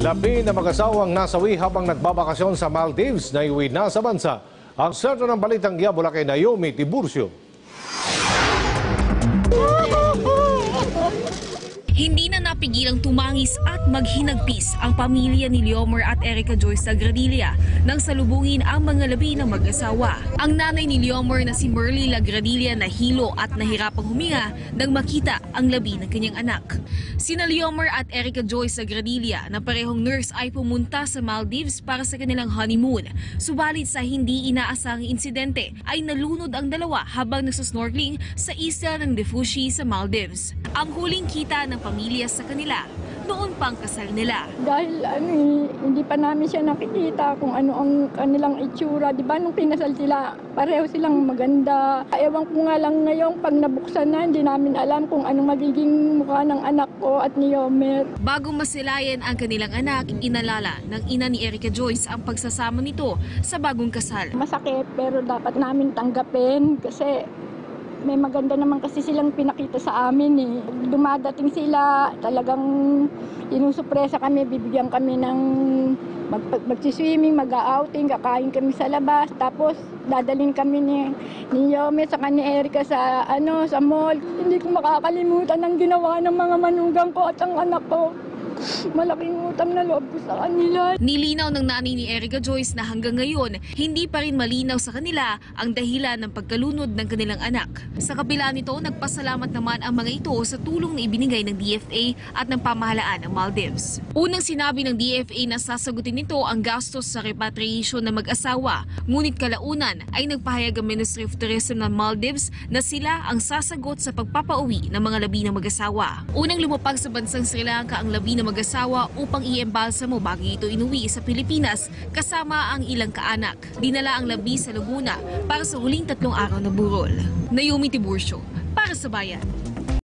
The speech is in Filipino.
Labi na mag-asawang nasawi habang nagbabakasyon sa Maldives na iuwi na sa bansa. Ang sentro ng balitang giyabula kay Naomi Tiburcio. Hindi na napigilang tumangis at maghinagpis ang pamilya ni Leomar at Erica Joyce Lagradilla nang salubungin ang mga labi ng mag-asawa. Ang nanay ni Leomar na si Merly Lagradilla nahilo at nahirapang huminga nang makita ang labi ng kanyang anak. Sina Leomar at Erica Joyce Lagradilla na parehong nurse ay pumunta sa Maldives para sa kanilang honeymoon. Subalit sa hindi inaasahang insidente ay nalunod ang dalawa habang nagsasnorkeling sa isla ng Defushi sa Maldives. Ang huling kita ng pamilya sa kanila noon pang kasal nila. Dahil hindi pa namin siya nakikita kung ano ang kanilang itsura. Di ba nung pinasal sila, pareho silang maganda. Ewan ko nga lang ngayon pag nabuksan na, hindi namin alam kung ano magiging mukha ng anak ko at ni Yomer. Bago masilayan ang kanilang anak, inalala ng ina ni Erica Joyce ang pagsasama nito sa bagong kasal. Masakit pero dapat namin tanggapin kasi may maganda naman kasi silang pinakita sa amin eh. Dumadating sila, talagang inusupresa kami, bibigyan kami ng magsiswimming, mag-outing, kakain kami sa labas. Tapos dadalhin kami ni Yome sa kanya Erica sa mall. Hindi ko makakalimutan ang ginawa ng mga manugang ko at ang anak ko. Malaking utang na loob ko sa kanila. Nilinaw ng nanay ni Erica Joyce na hanggang ngayon, hindi pa rin malinaw sa kanila ang dahilan ng pagkalunod ng kanilang anak. Sa kabila nito, nagpasalamat naman ang mga ito sa tulong na ibinigay ng DFA at ng pamahalaan ng Maldives. Unang sinabi ng DFA na sasagutin nito ang gastos sa repatriation ng mag-asawa. Ngunit kalaunan ay nagpahayag ang Ministry of Tourism ng Maldives na sila ang sasagot sa pagpapauwi ng mga labi ng mag-asawa. Unang lumapag sa bansang Sri Lanka ang labi ng mag-asawa upang i-embalsamo bago ito inuwi sa Pilipinas kasama ang ilang kaanak. Dinala ang labi sa Laguna para sa huling 3 araw na burol. Naomi Tiburcio, para sa Bayan.